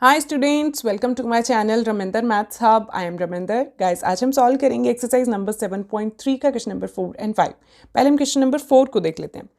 Hi students, welcome to my channel Raminder maths hub. I am Raminder. Guys, आज हम solve करेंगे exercise number 7.3 का question number 4 and 5। पहले हम क्वेश्चन नंबर 4 को देख लेते हैं।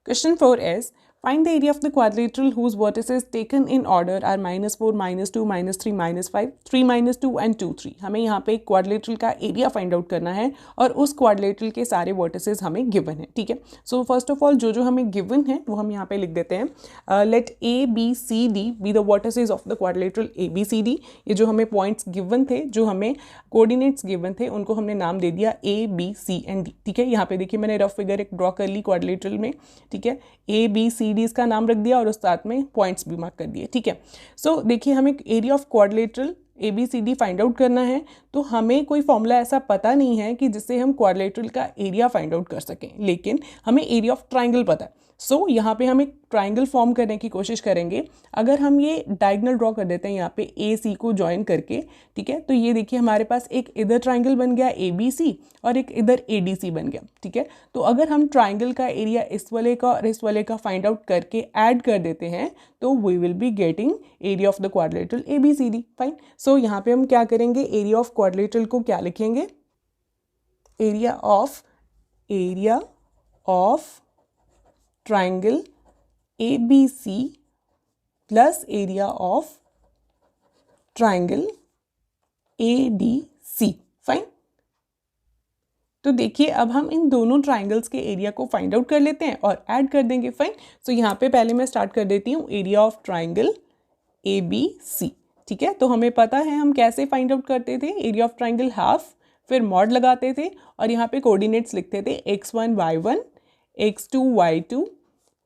Question 4 is find the area of the quadrilateral whose vertices taken in order are -4, -2, -3, -5, 3, -2 and 2, 3। हमें यहाँ पे क्वाड्रिलेटरल का एरिया फाइंड आउट करना है और उस क्वाड्रिलेटरल के सारे वर्टिसेस हमें गिवन है। ठीक है, सो फर्स्ट ऑफ ऑल जो हमें गिवन है वो हम यहाँ पे लिख देते हैं। Let ABCD be the vertices of the quadrilateral ABCD। ये जो हमें पॉइंट्स गिवन थे, जो हमें कोऑर्डिनेट्स गिवन थे, उनको हमने नाम दे दिया A, B, C and D। ठीक है, यहाँ पे देखिए मैंने रफ फिगर एक ड्रॉ कर ली क्वाड्रिलेटरल में। ठीक है, ABCD इसका नाम रख दिया और उस साथ में पॉइंट्स भी मार्क कर दिए। ठीक है, सो देखिए हमें area of quadrilateral ABCD find out करना है, तो हमें कोई फॉर्मूला ऐसा पता नहीं है कि जिससे हम क्वाड्रिलेटरल का एरिया फाइंड आउट कर सकें, लेकिन हमें एरिया ऑफ ट्राइंगल पता है। सो यहाँ पे हम एक ट्राइंगल फॉर्म करने की कोशिश करेंगे। अगर हम ये डायगोनल ड्रॉ कर देते हैं यहाँ पे AC को ज्वाइन करके, ठीक है, तो ये देखिए हमारे पास एक इधर ट्राइंगल बन गया ABC और एक इधर ADC बन गया। ठीक है, तो अगर हम ट्राइंगल का एरिया इस वाले का और इस वाले का फाइंड आउट करके ऐड कर देते हैं तो we will be getting area of the quadrilateral ABCD। Fine, so यहाँ पे हम क्या करेंगे, एरिया ऑफ क्वाड्रिलेटरल को क्या लिखेंगे, area of triangle ABC plus area of triangle ADC। Fine, तो देखिए अब हम इन दोनों ट्राइंगल्स के एरिया को फाइंड आउट कर लेते हैं और ऐड कर देंगे। फाइन, सो यहाँ पे पहले मैं स्टार्ट कर देती हूँ एरिया ऑफ ट्राइंगल ABC। ठीक है, तो हमें पता है हम कैसे फाइंड आउट करते थे, एरिया ऑफ ट्राइंगल हाफ, फिर मॉड लगाते थे और यहाँ पे कोऑर्डिनेट्स लिखते थे x1 y1, x2 y2,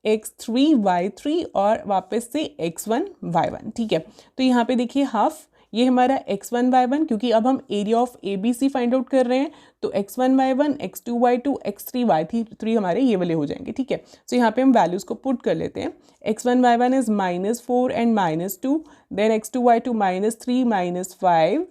x3 y3 और वापस से x1 y1। ठीक है, तो यहाँ पे देखिए हाफ, ये हमारा x1 y1, क्योंकि अब हम area of ABC find out कर रहे हैं तो x1 y1, x2 y2, x3 y3 हमारे ये वाले हो जाएंगे। ठीक है, तो यहाँ पे हम वैल्यूज़ को पुट कर लेते हैं। x1 y1 is -4 and -2, then x2 y2 -3 -5,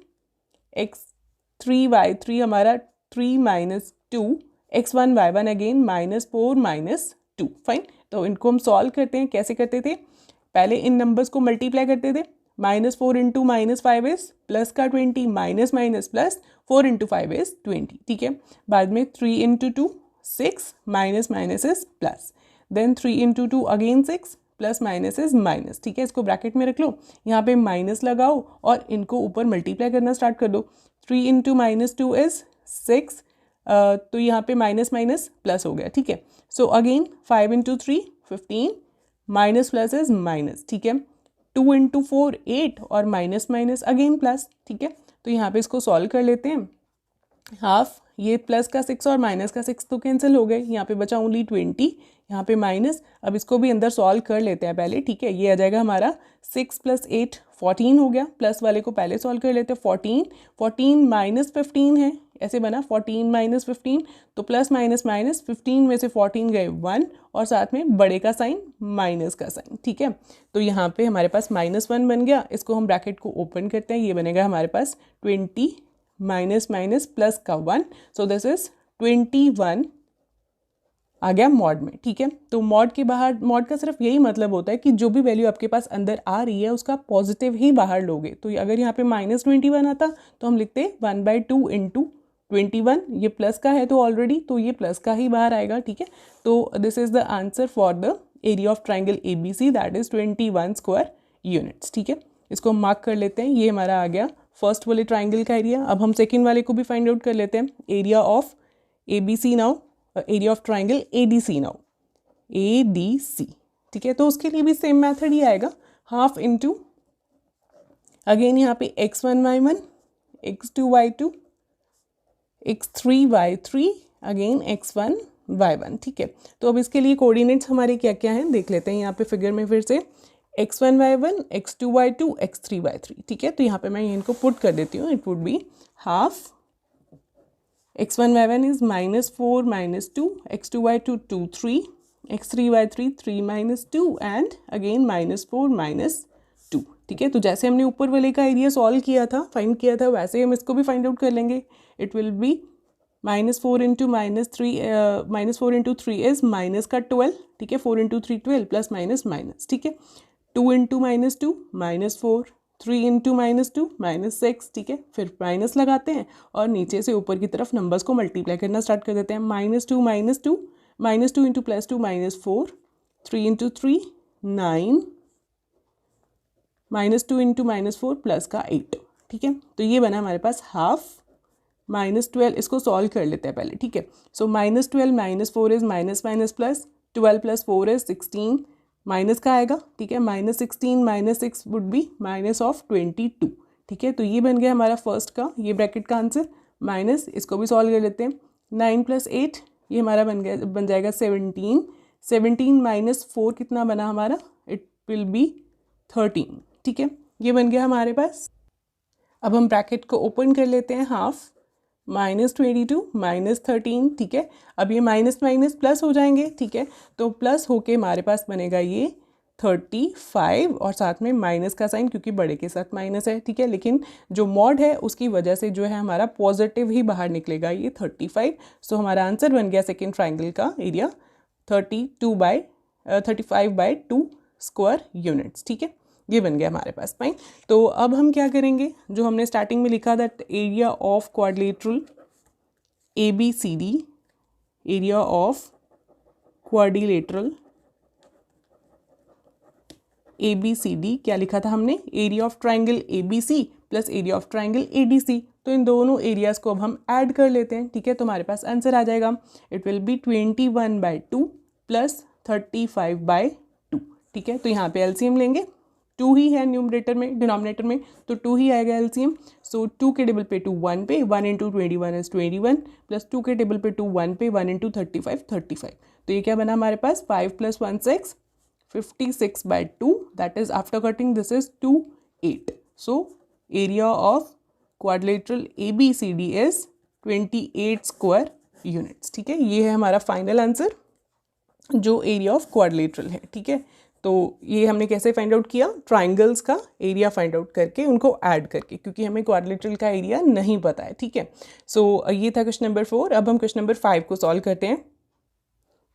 x3 y3 हमारा 3 -2, x1 y1 अगेन -4 -2। फाइन, तो इनको हम सॉल्व करते हैं। कैसे करते थे, पहले इन नंबर्स को मल्टीप्लाई करते थे। -4 इंटू -5 इज प्लस का 20, minus minus plus 4 into 5 is 20। ठीक है, बाद में 3 into 2 6, minus minus is plus, then 3 into 2 again 6, plus minus is minus. ठीक है, इसको ब्रैकेट में रख लो, यहाँ पे माइनस लगाओ और इनको ऊपर मल्टीप्लाई करना स्टार्ट कर दो। 3 इंटू -2 इज 6, तो यहाँ पे माइनस माइनस प्लस हो गया। ठीक है, so again 5 into 3 15, minus plus is minus. ठीक है, 2 इंटू 4 8 और माइनस माइनस अगेन प्लस। ठीक है, तो यहाँ पे इसको सॉल्व कर लेते हैं। हाफ, ये प्लस का 6 और माइनस का 6 तो कैंसिल हो गए, यहाँ पे बचा ओनली 20, यहाँ पे माइनस। अब इसको भी अंदर सॉल्व कर लेते हैं पहले। ठीक है, ये आ जाएगा हमारा 6 + 8 14 हो गया। प्लस वाले को पहले सॉल्व कर लेते हैं। 14 माइनस 15 है, ऐसे बना 14 माइनस 15, तो प्लस माइनस माइनस 15 में से 14 गए 1 और साथ में बड़े का साइन माइनस का साइन। ठीक है, तो यहाँ पे हमारे पास -1 बन गया। इसको हम ब्रैकेट को ओपन करते हैं, ये बनेगा हमारे पास 20 माइनस माइनस प्लस का 1, सो दिस इज 21 आ गया मॉड में। ठीक है, तो मॉड के बाहर, मॉड का सिर्फ यही मतलब होता है कि जो भी वैल्यू आपके पास अंदर आ रही है उसका पॉजिटिव ही बाहर लोगे। तो अगर यहाँ पे -21 आता तो हम लिखते 1/2 इंटू 21, ये प्लस का है तो ऑलरेडी, तो ये प्लस का ही बाहर आएगा। ठीक है, तो this is the answer for the area of triangle ABC, that is 21 square units. ठीक है, इसको हम मार्क कर लेते हैं। ये हमारा आ गया फर्स्ट वाले ट्राइंगल का एरिया। अब हम सेकेंड वाले को भी फाइंड आउट कर लेते हैं। Area of ABC now, area of triangle ADC now, ADC। ठीक है, तो उसके लिए भी सेम मेथड ही आएगा, हाफ इंटू अगेन यहाँ पे x1 y1, x2 y2, x3 y3, again x1 y1। ठीक है, तो अब इसके लिए कोऑर्डिनेट्स हमारे क्या क्या हैं देख लेते हैं यहाँ पे फिगर में फिर से। x1 y1, x2 y2, x3 y3। ठीक है, तो यहाँ पे मैं इनको पुट कर देती हूँ। It would be half, x1 y1 is -4 -2, x2 y2 2 3, x3 y3 3 -2 and again -4 -2। ठीक है, तो जैसे हमने ऊपर वाले का एरिया सॉल्व किया था, फाइंड किया था, वैसे हम इसको भी फाइंड आउट कर लेंगे। It will be -4 into -4 into 3 is minus का 12। ठीक है, 4 इंटू 3 12 प्लस माइनस माइनस। ठीक है, 2 इंटू -2 -4, 3 इंटू -2 -6, ठीक है। फिर माइनस लगाते हैं और नीचे से ऊपर की तरफ नंबर्स को मल्टीप्लाई करना स्टार्ट कर देते हैं। -2 -2 इंटू +2 -4, 3 इंटू 3 9, -2 इंटू -4 प्लस का 8, ठीक है। तो ये बना हमारे पास हाफ -12। इसको सॉल्व कर लेते हैं पहले, ठीक है। सो -12 -4 is minus minus plus, 12 + 4 is 16, minus का आएगा, ठीक है। -16 -6 वुड बी -22, ठीक है। तो ये बन गया हमारा फर्स्ट का, ये ब्रैकेट का आंसर। माइनस इसको भी सॉल्व कर लेते हैं। 9 + 8 ये हमारा बन जाएगा 17। 17 - 4 कितना बना हमारा, इट विल बी 13, ठीक है। ये बन गया हमारे पास। अब हम ब्रैकेट को ओपन कर लेते हैं, हाफ -22 -13, ठीक है। अब ये माइनस माइनस प्लस हो जाएंगे, ठीक है। तो प्लस होके हमारे पास बनेगा ये 35 और साथ में माइनस का साइन, क्योंकि बड़े के साथ माइनस है, ठीक है। लेकिन जो मॉड है उसकी वजह से जो है हमारा पॉजिटिव ही बाहर निकलेगा, ये 35। सो हमारा आंसर बन गया सेकेंड ट्राइंगल का एरिया 35/2 स्क्वायर यूनिट्स, ठीक है। ये बन गया हमारे पास फाइन। तो अब हम क्या करेंगे, जो हमने स्टार्टिंग में लिखा था area of quadrilateral ABCD, area of quadrilateral ABCD, क्या लिखा था हमने, area of triangle ABC plus area of triangle ADC। तो इन दोनों एरियाज को अब हम ऐड कर लेते हैं, ठीक है। तो हमारे पास आंसर आ जाएगा, इट विल बी 21/2 प्लस 35/2, ठीक है। तो यहाँ पे LCM लेंगे, 2 ही है न्यूमरेटर में, डिनोमिनेटर में, तो 2 ही आएगा LCM। सो 2 के टेबल पे 2 1 पे, 1 इंटू 21 इज 21 प्लस 2 के टेबल पे 2 1 पे, 1 इंटू 35 35। तो ये क्या बना हमारे पास, 5 + 1 6, 56/2, that is after cutting this is 2 8। So area of quadrilateral ABCD is 28 square units, ठीक है। ये है हमारा फाइनल आंसर जो एरिया ऑफ क्वाड्रिलेटरल है, ठीक है। तो ये हमने कैसे फाइंड आउट किया, ट्राइंगल्स का एरिया फाइंड आउट करके उनको ऐड करके, क्योंकि हमें क्वाड्रिलेटरल का एरिया नहीं पता है, ठीक है। सो ये था क्वेश्चन नंबर 4। अब हम क्वेश्चन नंबर 5 को सॉल्व करते हैं।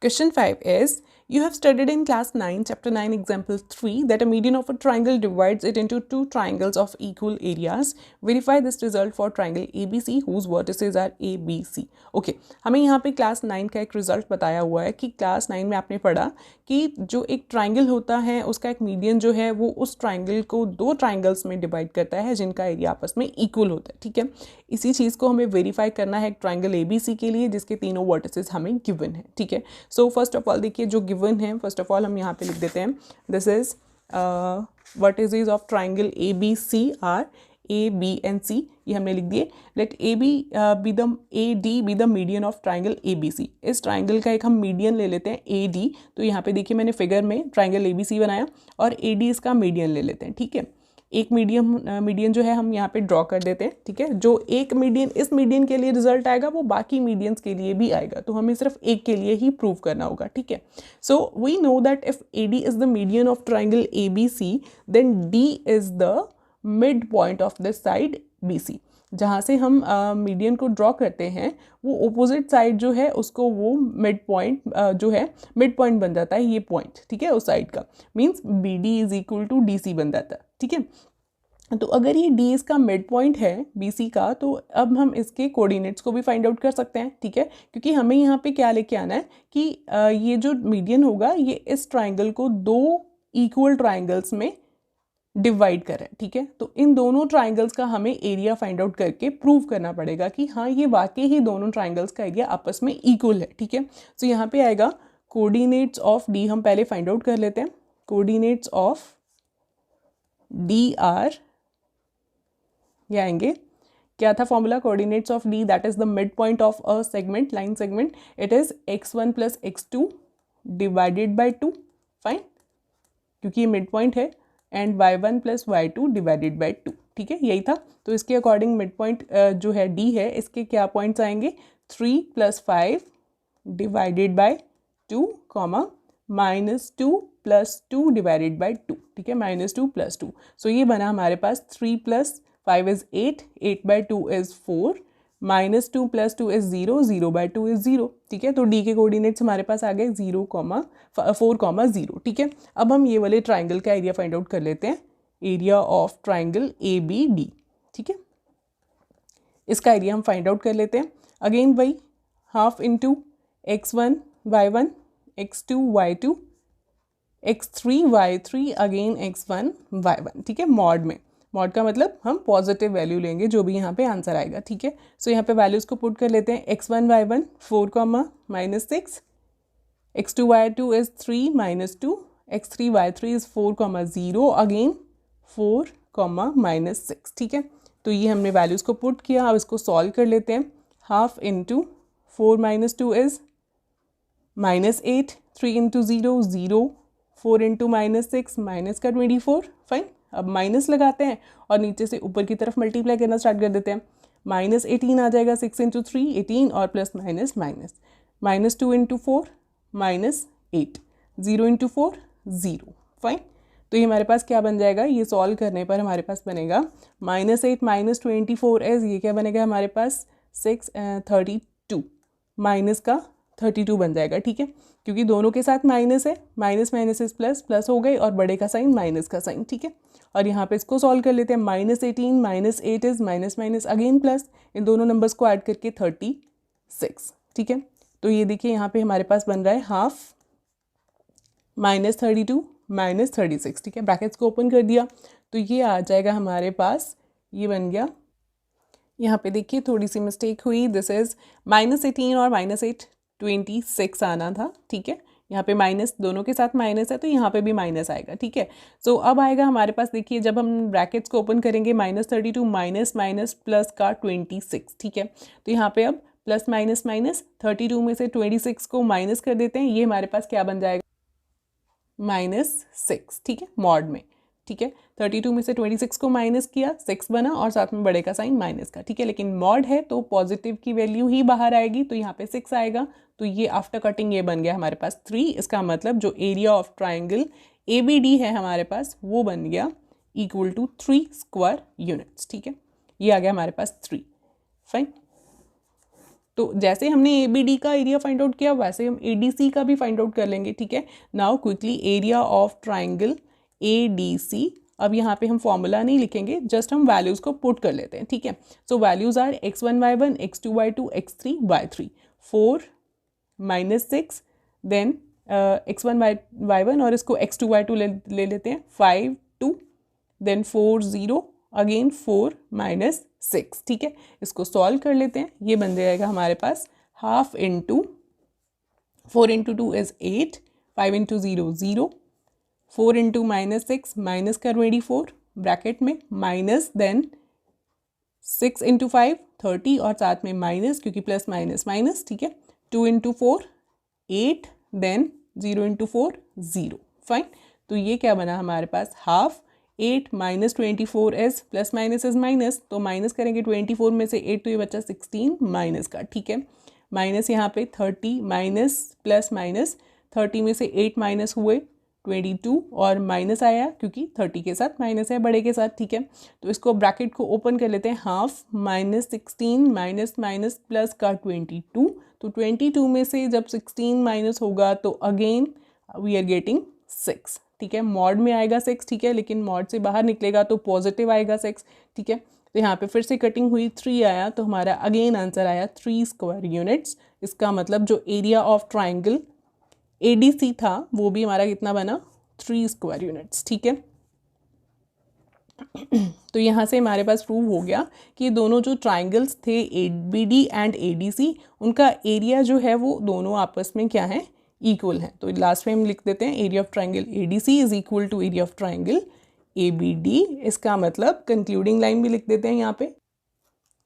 Question 5 is, you have studied in class 9, chapter 9, example 3, that a median of a triangle divides it into two triangles of equal areas. Verify this result for triangle ABC whose vertices are ABC. Okay, हमें यहाँ पे class 9 का एक result बताया हुआ है कि class 9 में आपने पढ़ा कि जो एक ट्राइंगल होता है उसका एक मीडियन जो है वो उस ट्राइंगल को दो ट्राइंगल्स में डिवाइड करता है जिनका एरिया आपस में इक्वल होता है, ठीक है। इसी चीज़ को हमें वेरीफाई करना है ट्राइंगल ABC के लिए जिसके तीनों वर्टिसेस हमें गिवन है, ठीक है। सो फर्स्ट ऑफ ऑल देखिए जो गिवन है, फर्स्ट ऑफ ऑल हम यहाँ पे लिख देते हैं, this is vertices of triangle ABC are A, B and C, ये हमने लिख दिए। Let AD be the median of triangle ABC। इस ट्राइंगल का एक हम मीडियन ले लेते हैं AD। तो यहाँ पे देखिए मैंने फिगर में ट्राइंगल ABC बनाया और AD इसका मीडियन ले लेते हैं, ठीक है। एक मीडियन जो है हम यहाँ पे ड्रॉ कर देते हैं, ठीक है। जो एक मीडियन इस मीडियन के लिए रिजल्ट आएगा वो बाकी मीडियंस के लिए भी आएगा, तो हमें सिर्फ एक के लिए ही प्रूव करना होगा, ठीक है। So we know that if AD is the median of triangle ABC then D is the mid point of this side BC। जहाँ से हम मीडियन को ड्रॉ करते हैं वो ओपोजिट साइड जो है उसको वो मिड पॉइंट जो है मिड पॉइंट बन जाता है, ये पॉइंट, ठीक है, उस साइड का। Means BD is equal to DC बन जाता है, ठीक है। तो अगर ये D इसका मिड पॉइंट है BC का, तो अब हम इसके कोऑर्डिनेट्स को भी फाइंड आउट कर सकते हैं, ठीक है। क्योंकि हमें यहाँ पे क्या लेके आना है कि ये जो मीडियन होगा ये इस ट्राइंगल को दो इक्वल ट्राइंगल्स में डिवाइड करें, ठीक है। तो इन दोनों ट्राइंगल्स का हमें एरिया फाइंड आउट करके प्रूव करना पड़ेगा कि हाँ ये वाकई ही दोनों ट्राइंगल्स का एरिया आपस में इक्वल है, ठीक है। तो यहाँ पे आएगा कोऑर्डिनेट्स ऑफ D, हम पहले फाइंड आउट कर लेते हैं। कोऑर्डिनेट्स ऑफ D आर, ये आएंगे, क्या था formula, coordinates of D that is the mid point of a segment, line segment, it is x1 + x2 divided by 2, fine, क्योंकि ये मिड पॉइंट है, and y1 + y2 divided by 2, ठीक है, यही था। तो इसके अकॉर्डिंग मिड पॉइंट जो है D है, इसके क्या पॉइंट्स आएंगे, 3 + 5 डिवाइडेड बाय 2, -2 + 2 डिवाइडेड बाय 2, ठीक है, -2 + 2। सो ये बना हमारे पास 3 + 5 इज 8, 8/2 इज 4, -2 + 2 इज 0, 0/2 इज 0, ठीक है। तो D के कोऑर्डिनेट्स हमारे पास आ गए 0, 4, 0, ठीक है। अब हम ये वाले ट्राइंगल का एरिया फाइंड आउट कर लेते हैं। Area of triangle ABD। ठीक है, इसका एरिया हम फाइंड आउट कर लेते हैं। अगेन वही half into x1 y1 x2 y2 x3 y3 again x1 y1। ठीक है, मॉड में, मॉड का मतलब हम पॉजिटिव वैल्यू लेंगे जो भी यहाँ पे आंसर आएगा। ठीक है, सो यहाँ पे वैल्यूज़ को पुट कर लेते हैं। x1 y1 4, -6, x2 y2 is 3 -2, x3 y3 is 4, 0 again 4, -6। ठीक है, तो ये हमने वैल्यूज़ को पुट किया। अब इसको सॉल्व कर लेते हैं। Half into 4 - 2 is -8, 3 into 0 0, 4 into -6 minus का 24। फाइन, अब माइनस लगाते हैं और नीचे से ऊपर की तरफ मल्टीप्लाई करना स्टार्ट कर देते हैं। -18 आ जाएगा, 6 इंटू 3 18 और plus minus minus, -2 into 4 -8, 0 into 4 0। Fine, तो ये हमारे पास क्या बन जाएगा, ये सॉल्व करने पर हमारे पास बनेगा -8 - 24 एज, ये क्या बनेगा हमारे पास 32 माइनस का 32 बन जाएगा। ठीक है, क्योंकि दोनों के साथ माइनस है, minus minus is plus, plus हो गई और बड़े का साइन माइनस का साइन। ठीक है, और यहाँ पे इसको सॉल्व कर लेते हैं। -18 - 8 is minus minus again plus, इन दोनों नंबर्स को ऐड करके 36। ठीक है, तो ये देखिए यहाँ पे हमारे पास बन रहा है हाफ -32 -36। ठीक है, ब्रैकेट्स को ओपन कर दिया तो ये आ जाएगा हमारे पास, ये बन गया। यहाँ पे देखिए थोड़ी सी मिस्टेक हुई, दिस इज -18 और -8 26 आना था। ठीक है, यहाँ पे माइनस, दोनों के साथ माइनस है तो यहाँ पे भी माइनस आएगा। ठीक है, सो अब आएगा हमारे पास, देखिए जब हम ब्रैकेट्स को ओपन करेंगे -32 माइनस माइनस प्लस का 26। ठीक है, तो यहाँ पे अब प्लस माइनस माइनस, 32 में से 26 को माइनस कर देते हैं, ये हमारे पास क्या बन जाएगा -6। ठीक है, मॉड में। ठीक है, 32 में से 26 को माइनस किया, 6 बना और साथ में बड़े का साइन माइनस का। ठीक है, लेकिन मॉड है तो पॉजिटिव की वैल्यू ही बाहर आएगी, तो यहाँ पे 6 आएगा। तो ये आफ्टर कटिंग ये बन गया हमारे पास 3। इसका मतलब जो एरिया ऑफ ट्राइंगल ABD है हमारे पास, वो बन गया इक्वल टू 3 स्क्वायर यूनिट्स। ठीक है, ये आ गया हमारे पास 3। फाइन, तो जैसे हमने ABD का एरिया फाइंड आउट किया वैसे हम ADC का भी फाइंड आउट कर लेंगे। ठीक है, now quickly area of triangle ADC। अब यहाँ पे हम फॉर्मूला नहीं लिखेंगे, जस्ट हम वैल्यूज़ को पुट कर लेते हैं। ठीक है, सो values are x1 y1 x2 y2 x3 y3, 4 -6, then x1 y1 और इसको x2 y2 ले लेते हैं, 5 2, देन 4 0 अगेन 4 -6। ठीक है, इसको सॉल्व कर लेते हैं। ये बन जाएगा हमारे पास half into 4 into 2 is 8, 5 into 0 0, 4 into -6 minus का 24 ब्रैकेट में माइनस, देन 6 इंटू 5 30 और साथ में माइनस क्योंकि प्लस माइनस माइनस। ठीक है, 2 इंटू 4 8, देन 0 इंटू 4 0। फाइन, तो ये क्या बना हमारे पास हाफ 8 - 24 एज, प्लस माइनस इज माइनस, तो माइनस करेंगे 24 में से 8 तो ये बच्चा 16 माइनस का। ठीक है, माइनस यहाँ पे 30 माइनस प्लस माइनस, 30 में से 8 माइनस हुए 22 और माइनस आया क्योंकि 30 के साथ माइनस है बड़े के साथ। ठीक है, तो इसको ब्रैकेट को ओपन कर लेते हैं। हाफ -16 माइनस माइनस प्लस का 22, तो 22 में से जब 16 माइनस होगा तो अगेन वी आर गेटिंग 6। ठीक है, मॉड में आएगा 6। ठीक है, लेकिन मॉड से बाहर निकलेगा तो पॉजिटिव आएगा 6। ठीक है, तो यहाँ पे फिर से कटिंग हुई, 3 आया तो हमारा अगेन आंसर आया 3 स्क्वायर यूनिट्स। इसका मतलब जो एरिया ऑफ ट्राइंगल ADC था वो भी हमारा कितना बना 3 स्क्वायर यूनिट्स। ठीक है, तो यहाँ से हमारे पास प्रूव हो गया कि दोनों जो ट्राइंगल्स थे ABD एंड ADC, उनका एरिया जो है वो दोनों आपस में क्या है, इक्वल है। तो लास्ट में हम लिख देते हैं area of triangle ADC is equal to area of triangle ABD। इसका मतलब कंक्लूडिंग लाइन भी लिख देते हैं यहाँ पे,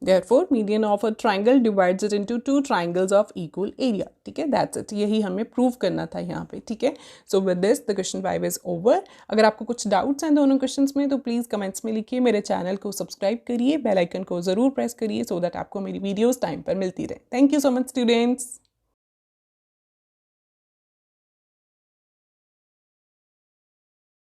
Therefore, median of a triangle divides it into 2 triangles of equal area. ठीक है, that's it. यही हमें प्रूव करना था यहाँ पे। ठीक है, so with this the question 5 is over. अगर आपको कुछ डाउट्स हैं दोनों क्वेश्चंस में तो प्लीज़ कमेंट्स में लिखिए, मेरे चैनल को सब्सक्राइब करिए, बेल आइकन को ज़रूर प्रेस करिए सो दैट आपको मेरी वीडियोस टाइम पर मिलती रहे। Thank you so much students.